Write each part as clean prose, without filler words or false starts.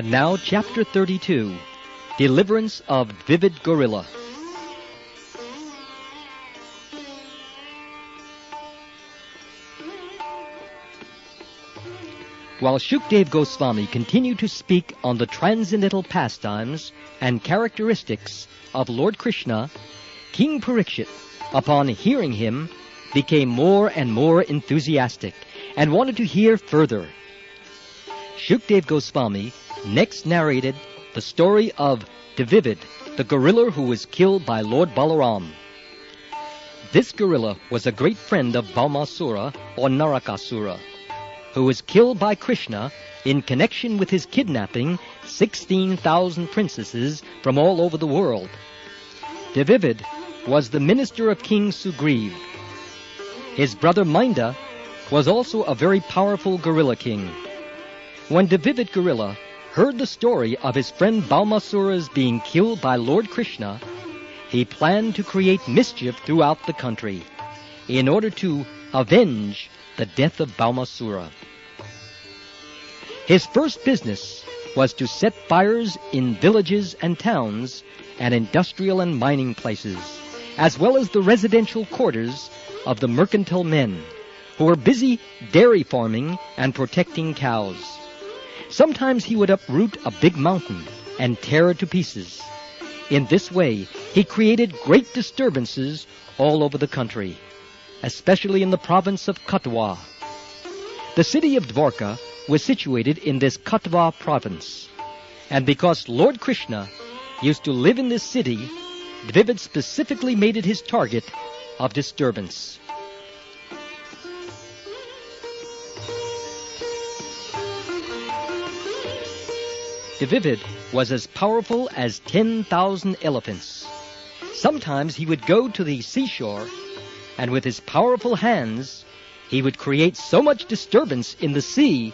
And now, Chapter 32, Deliverance of Vivid Gorilla. While Shukdev Goswami continued to speak on the transcendental pastimes and characteristics of Lord Krishna, King Parikshit, upon hearing him, became more and more enthusiastic and wanted to hear further. Shukdev Goswami next narrated the story of Devivid, the gorilla who was killed by Lord Balaram. This gorilla was a great friend of Baumasura or Narakasura, who was killed by Krishna in connection with his kidnapping 16,000 princesses from all over the world. Devivid was the minister of King Sugriv. His brother Minda was also a very powerful gorilla king. When Devivid Gorilla heard the story of his friend Baumasura's being killed by Lord Krishna, he planned to create mischief throughout the country in order to avenge the death of Baumasura. His first business was to set fires in villages and towns and industrial and mining places, as well as the residential quarters of the mercantile men, who were busy dairy farming and protecting cows. Sometimes he would uproot a big mountain and tear it to pieces. In this way, he created great disturbances all over the country, especially in the province of Katwa. The city of Dwarka was situated in this Katwa province, and because Lord Krishna used to live in this city, Devivid specifically made it his target of disturbance. Devivid was as powerful as 10,000 elephants. Sometimes he would go to the seashore, and with his powerful hands, he would create so much disturbance in the sea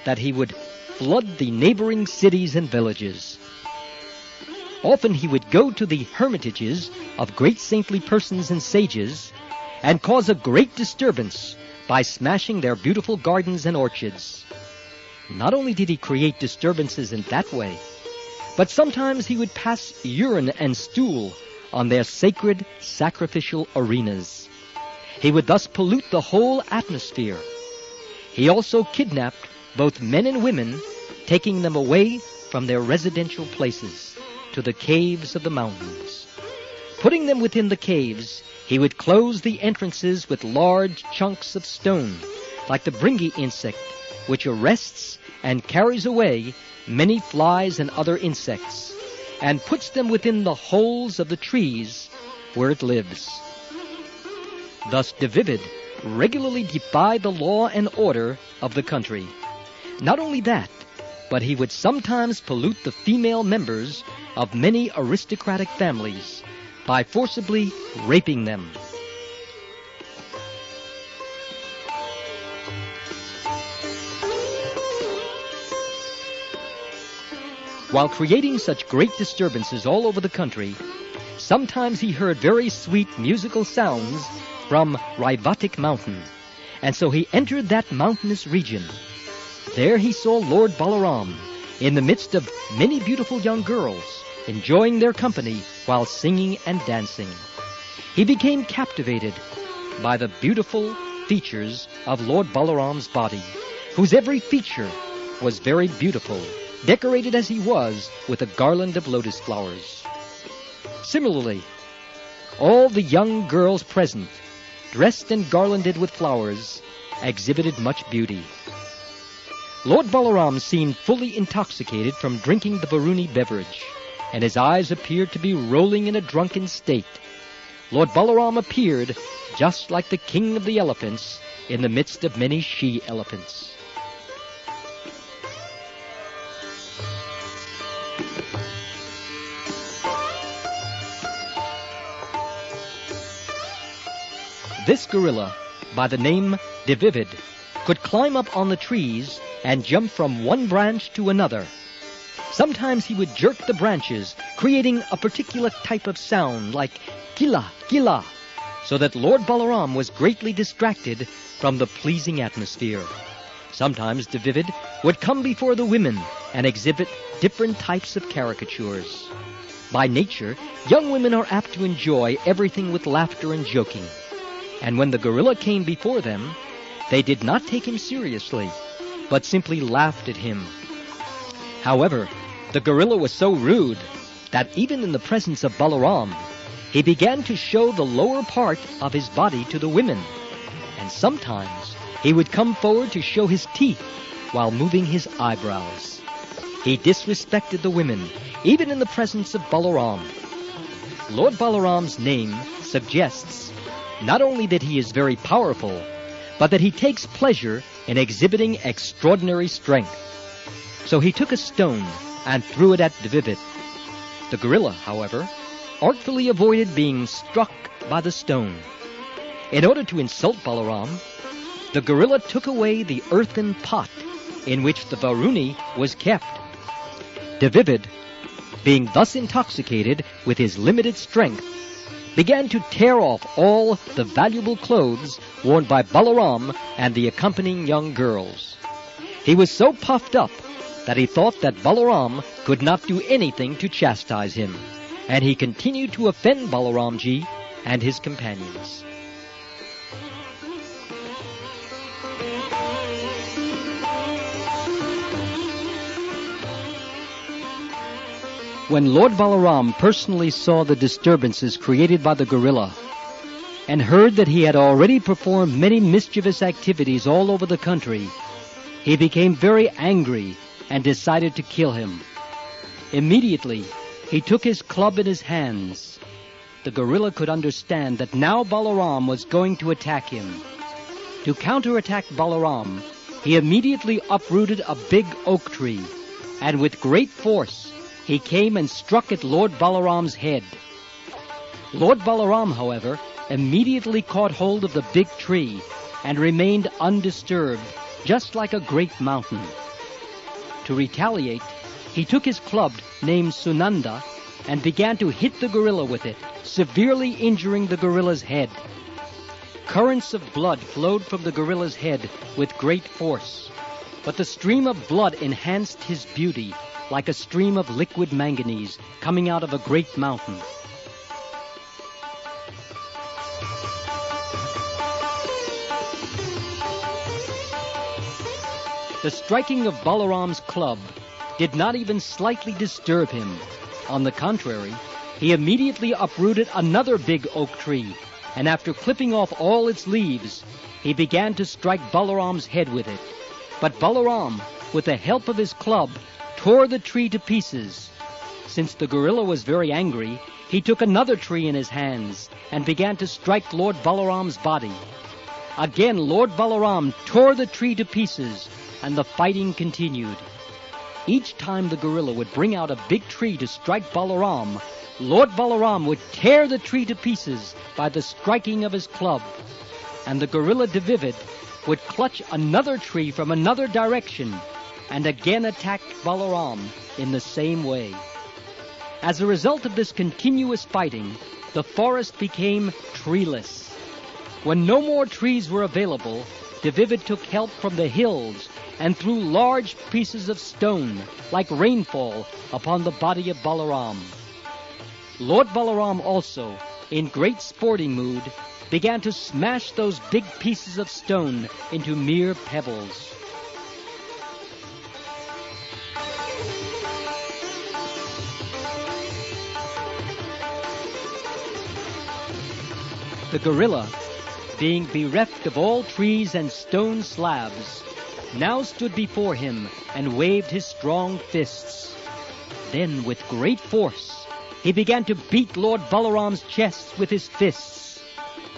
that he would flood the neighboring cities and villages. Often he would go to the hermitages of great saintly persons and sages and cause a great disturbance by smashing their beautiful gardens and orchards. Not only did he create disturbances in that way, but sometimes he would pass urine and stool on their sacred sacrificial arenas. He would thus pollute the whole atmosphere. He also kidnapped both men and women, taking them away from their residential places to the caves of the mountains. Putting them within the caves, he would close the entrances with large chunks of stone, like the bringi insect, which arrests and carries away many flies and other insects, and puts them within the holes of the trees where it lives. Thus Devivid regularly defied the law and order of the country. Not only that, but he would sometimes pollute the female members of many aristocratic families by forcibly raping them. While creating such great disturbances all over the country, sometimes he heard very sweet musical sounds from Raivatik mountain, and so he entered that mountainous region. There he saw Lord Balaram in the midst of many beautiful young girls, enjoying their company while singing and dancing. He became captivated by the beautiful features of Lord Balaram's body, whose every feature was very beautiful, decorated as he was with a garland of lotus flowers. Similarly, all the young girls present, dressed and garlanded with flowers, exhibited much beauty. Lord Balaram seemed fully intoxicated from drinking the Varuni beverage, and his eyes appeared to be rolling in a drunken state. Lord Balaram appeared just like the king of the elephants in the midst of many she-elephants. This gorilla, by the name Devivid, could climb up on the trees and jump from one branch to another. Sometimes he would jerk the branches, creating a particular type of sound like kila, kila, so that Lord Balaram was greatly distracted from the pleasing atmosphere. Sometimes Davivid would come before the women and exhibit different types of caricatures. By nature, young women are apt to enjoy everything with laughter and joking. And when the gorilla came before them, they did not take him seriously, but simply laughed at him. However, the gorilla was so rude that even in the presence of Balaram, he began to show the lower part of his body to the women, and sometimes he would come forward to show his teeth while moving his eyebrows. He disrespected the women, even in the presence of Balaram. Lord Balaram's name suggests not only that he is very powerful, but that he takes pleasure in exhibiting extraordinary strength. So he took a stone and threw it at Davivid. The gorilla, however, artfully avoided being struck by the stone. In order to insult Balaram, the gorilla took away the earthen pot in which the Varuni was kept. Davivid, being thus intoxicated with his limited strength, began to tear off all the valuable clothes worn by Balaram and the accompanying young girls. He was so puffed up that he thought that Balaram could not do anything to chastise him, and he continued to offend Balaramji and his companions. When Lord Balaram personally saw the disturbances created by the gorilla and heard that he had already performed many mischievous activities all over the country, he became very angry and decided to kill him. Immediately, he took his club in his hands. The gorilla could understand that now Balaram was going to attack him. To counterattack Balaram, he immediately uprooted a big oak tree, and with great force, he came and struck at Lord Balaram's head. Lord Balaram, however, immediately caught hold of the big tree and remained undisturbed, just like a great mountain. To retaliate, he took his club named Sunanda and began to hit the gorilla with it, severely injuring the gorilla's head. Currents of blood flowed from the gorilla's head with great force, but the stream of blood enhanced his beauty like a stream of liquid manganese coming out of a great mountain. The striking of Balaram's club did not even slightly disturb him. On the contrary, he immediately uprooted another big oak tree, and after clipping off all its leaves, he began to strike Balaram's head with it. But Balaram, with the help of his club, tore the tree to pieces. Since the gorilla was very angry, he took another tree in his hands and began to strike Lord Balaram's body. Again, Lord Balaram tore the tree to pieces, and the fighting continued. Each time the gorilla would bring out a big tree to strike Balaram, Lord Balaram would tear the tree to pieces by the striking of his club, and the gorilla Davivid would clutch another tree from another direction and again attacked Balaram in the same way. As a result of this continuous fighting, the forest became treeless. When no more trees were available, Davivid took help from the hills and threw large pieces of stone, like rainfall, upon the body of Balaram. Lord Balaram also, in great sporting mood, began to smash those big pieces of stone into mere pebbles. The gorilla, being bereft of all trees and stone slabs, now stood before him and waved his strong fists. Then, with great force, he began to beat Lord Balaram's chest with his fists.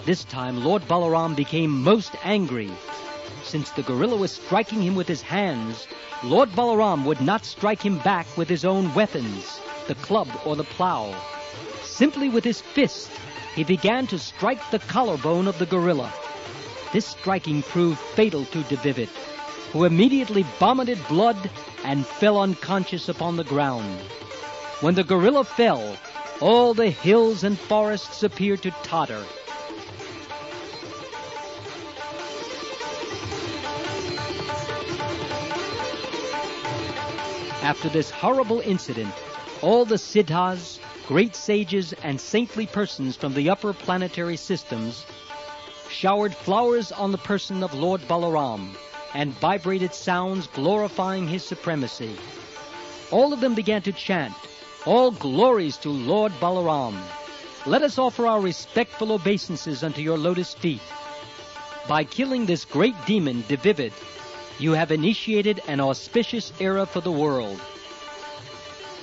This time, Lord Balaram became most angry. Since the gorilla was striking him with his hands, Lord Balaram would not strike him back with his own weapons, the club or the plow. Simply with his fist, he began to strike the collarbone of the gorilla. This striking proved fatal to Davivid, who immediately vomited blood and fell unconscious upon the ground. When the gorilla fell, all the hills and forests appeared to totter. After this horrible incident, all the siddhas, great sages, and saintly persons from the upper planetary systems showered flowers on the person of Lord Balaram and vibrated sounds glorifying his supremacy. All of them began to chant, "All glories to Lord Balaram. Let us offer our respectful obeisances unto your lotus feet. By killing this great demon, Divivid, you have initiated an auspicious era for the world."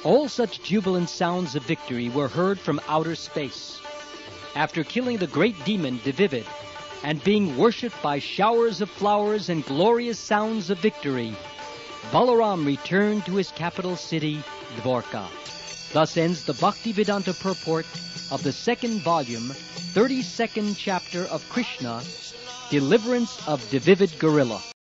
All such jubilant sounds of victory were heard from outer space. After killing the great demon, Divivid, and being worshipped by showers of flowers and glorious sounds of victory, Balaram returned to his capital city, Dwarka. Thus ends the Bhaktivedanta purport of the second volume, 32nd chapter of Krishna, Deliverance of Divivid Gorilla.